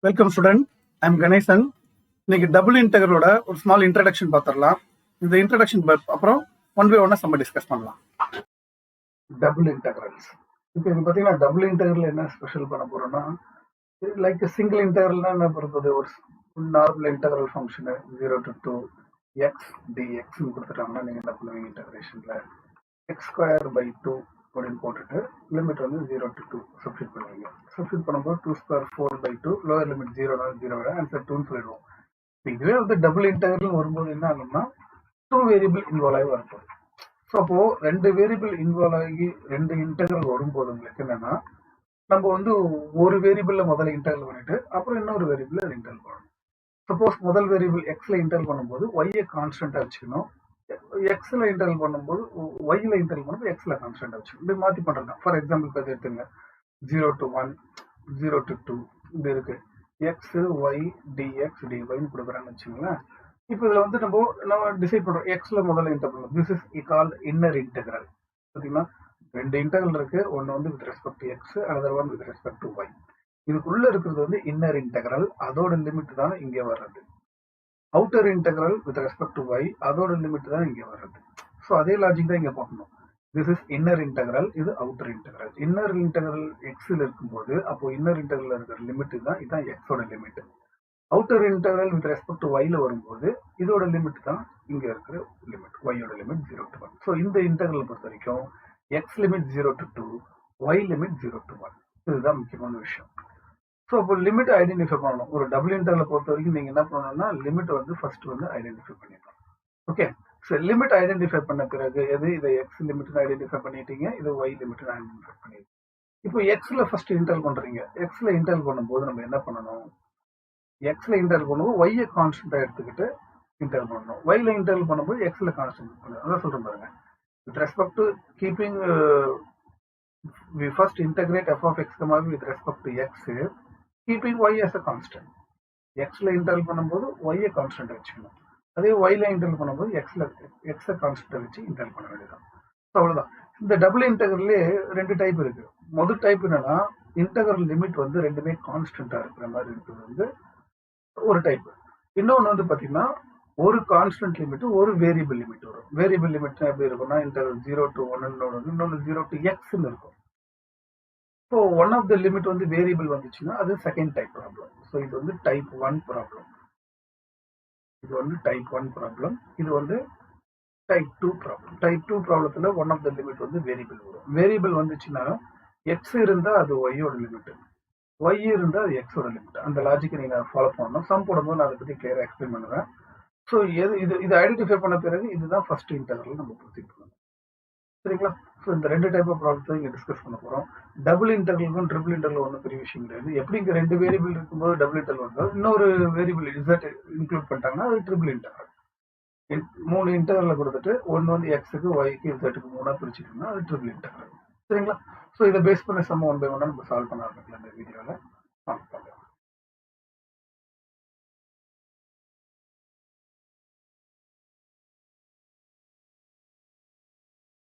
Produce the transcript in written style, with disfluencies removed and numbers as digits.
Welcome student, I'm Ganesan. இன்னைக்கு double இன்டெகிரலோட ஒரு small introduction பார்த்துடலாம். இந்த இன்ட்ரடக்ஷன் அப்புறம் ஒன் பை ஒன்னா நம்ம டிஸ்கஸ் பண்ணலாம். Double integrals. இப்போ இது பார்த்தீங்கன்னா டபுள் இன்டெகிரல் என்ன ஸ்பெஷல் பண்ண போறோம்னா, லைக் சிங்கிள் இன்டெகிரல்னா என்ன பொறுத்தது, ஒரு normal integral function 0 to 2 x டிஎக்ஸ்ன்னு கொடுத்துட்டாங்கன்னா நீங்கள் என்ன பண்ணுவீங்க, இன்டெகிரேஷனில் எக்ஸ் ஸ்கொயர் பை 2 அப்படின்னு போட்டுட்டு லிமிட் வந்து 0 to 2 சப்ஸ்டிட் பண்ணுவீங்க. சப்ஸ்டிட் பண்ணும்போது 2 ஸ்கொயர் 4 by 2, லோவர் லிமிட் 0 விட ஆன்சர் 2ன்னு சொல்லிடுவோம். இதுவே வந்து டபுள் இன்டெகிரல் வரும்போது என்ன ஆகும்னா 2 வேரியபிள் இன்வால்வ் ஆகி வரப்போகுது. ஸோ அப்போ 2 வேரியபிள் இன்வால்வ் ஆகி 2 இன்டெகிரல் வரும்போது உங்களுக்கு என்னன்னா, நம்ம வந்து ஒரு வேரியபிள்ல முதல்ல இன்டெகிரல் பண்ணிட்டு அப்புறம் இன்னொரு வேரியபிள்ல இன்டெகிரல் பண்ணணும். சப்போஸ் முதல் வேரியபிள் எக்ஸ்ல இன்டெகிரல் பண்ணும்போது ஒய்யை கான்ஸ்டன்டா வச்சுக்கணும், எக்ஸ்ல இன்டெகிரல் பண்ணும்போது ஒய்ல இன்டெகிரல் பண்ணும்போது எக்ஸ்ல கான்ஸ்டன்டா வச்சுக்கணும். இப்படி மாத்தி பண்றேன். ஃபார் எக்ஸாம்பிள் இப்போ எடுத்துங்க, 0 to 1, 0 to 2 இது இருக்கு. எக்ஸ் ஒய் டிஎக்ஸ் டிஒய்னு கொடுக்குறான்னு வச்சுங்களேன். இப்போ இதுல வந்து நம்ம டிசைட் பண்றோம், எக்ஸ்ல முதல்ல இன்டெகிரல் பண்ணணும். This is called inner integral. பார்த்தீங்கன்னா 2 இன்டெகிரல் இருக்கு. ஒன்னு வந்து with respect to x, another one with respect to y. இதுக்குள்ள இருக்கிறது வந்து இன்னர் இன்டெகிரல், அதோட லிமிட் தான் இங்கே வர்றது. Outer integral with respect to y, அதோட லிமிட் தான் இங்கே வர்றது. ஸோ அதே லாஜிக் தான் இங்கே பார்க்கணும். திஸ் இஸ் இன்னர் இன்டெகிரல், இது அவுட்டர் இன்டெகிரல். இன்னர் இன்டெகிரல் எக்ஸில் இருக்கும்போது அப்போ இன்னர் இன்டெகிரல் இருக்கிற லிமிட் தான், இதுதான் எக்ஸோட limit. Outer integral with respect to ஒய்ல வரும்போது இதோட லிமிட் தான் இங்கே இருக்கிற லிமிட், ஒய்யோட லிமிட் 0 to 1. ஸோ இந்த இன்டெகிரல் பொறுத்த வரைக்கும் x limit 0 to 2, y limit 0 to 1. இதுதான் முக்கியமான விஷயம். ஸோ இப்போ லிமிட் ஐடென்டிஃபை பண்ணணும். ஒரு டபுள் இன்டெகிரலை பொறுத்த வரைக்கும் நீங்கள் என்ன பண்ணணும்னா, லிமிட் வந்து ஃபர்ஸ்ட் வந்து ஐடென்டிஃபை பண்ணிடணும். ஓகே, ஸோ லிமிட் ஐடென்டிஃபை பண்ண பிறகு இதை எக்ஸ் லிமிட்னு ஐடென்டிஃபை பண்ணிட்டீங்க, இது ஒய் லிமிட்னு ஐடென்டிஃபை பண்ணிட்டீங்க. இப்போ எக்ஸ்ல ஃபர்ஸ்ட் இன்டெகிரல் பண்றீங்க. எக்ஸ்ல இன்டெகிரல் பண்ணும்போது நம்ம என்ன பண்ணணும், எக்ஸ்ல இன்டெகிரல் பண்ணும்போது ஒய்யை கான்ஸ்டன்டா எடுத்துக்கிட்டு இன்டெகிரல் பண்ணணும். ஒய்ல இன்டெகிரல் பண்ணும்போது எக்ஸ்ல கான்ஸ்டன்ட் பண்ணணும். அதான் சொல்றேன் பாருங்க. With respect to keeping we first integrate f of x, with respect to x, keeping y as a constant. xல இன்டெகிரல் பண்ணும்போது y ஐ கான்ஸ்டன்ட் வச்சுக்கணும். அதே yல இன்டெகிரல் பண்ணும்போது x ஐ கான்ஸ்டன்ட் வச்சு இன்டெகிரல் பண்ண வேண்டியதான். ஸோ அவ்வளவுதான். இந்த டபுள் இன்டெகிரல்லே 2 டைப் இருக்கு. முதல் டைப் என்னன்னா, இன்டெகிரல் லிமிட் வந்து ரெண்டுமே கான்ஸ்டன்டா இருக்கிற மாதிரி இருக்கிறது வந்து ஒரு டைப். இன்னொன்று வந்து பாத்தீங்கன்னா, ஒரு கான்ஸ்டன்ட் லிமிட், ஒரு வேரியபிள் லிமிட் வரும். வேரியபிள் லிமிட் எப்படி இருக்கும்னா, இன்டெகிரல் 0 to 1 இன்னொன்று 0 to x இருக்கும். So one of the limit வந்து வேரியபிள் வந்துச்சுன்னா அது செகண்ட் டைப் ப்ராப்ளம். ஸோ இது வந்து டைப் 1 ப்ராப்ளம், இது வந்து டைப் 1 ப்ராப்ளம், இது வந்து டைப் 2 ப்ராப்ளம். டைப் 2 ப்ராப்ளத்துல ஒன் ஆஃப் த லிமிட் வந்து வேரியபிள் வரும். வேரியபிள் வந்துச்சுன்னா எக்ஸ் இருந்தா அது ஒய்யோட லிமிட், ஒய் இருந்தா அது எக்ஸோட லிமிட். அந்த லாஜிக்கை நீங்க ஃபாலோ பண்ணணும். சம் போடும்போது நான் அதை பத்தி கிளியரா எக்ஸ்பிளைன் பண்ணுவேன். ஸோ இது ஐடென்டிஃபை பண்ண பிறகு இதுதான் ஃபர்ஸ்ட் இன்டெகிரல் நம்ம ப்ரொசீட் பண்ணணும். சரிங்களா? ஸோ இந்த 2 டைப் ஆஃப் ப்ராப்ளத்தை இங்கே டிஸ்கஸ் பண்ண போகிறோம். டபுள் இன்டெகிரலுக்கும் ட்ரிபிள் இன்டெகிரல் ஒன்றும் பெரிய விஷயம் கிடையாது. எப்படி இங்கே 2 வேரியபிள் இருக்கும்போது டபுள் இன்டெகிரல் வந்தால் இன்னொரு வேரியபிள் இசட் இன்க்ளூட் பண்ணிட்டாங்கன்னா அது ட்ரிபிள் இன்டெகிரல். 3 இன்டெகிரலை கொடுத்துட்டு ஒன்று வந்து எக்ஸுக்கு ஒய்க்கு இசட்டுக்கு 3ஆக பிரிச்சுட்டோம்னா அது ட்ரிபிள் இன்டெகிரல். சரிங்களா? ஸோ இதை பேஸ் பண்ண சம் 1 by 1 நம்ம சால்வ் பண்ண ஆரம்பிக்கலாம் இந்த வீடியோவில்.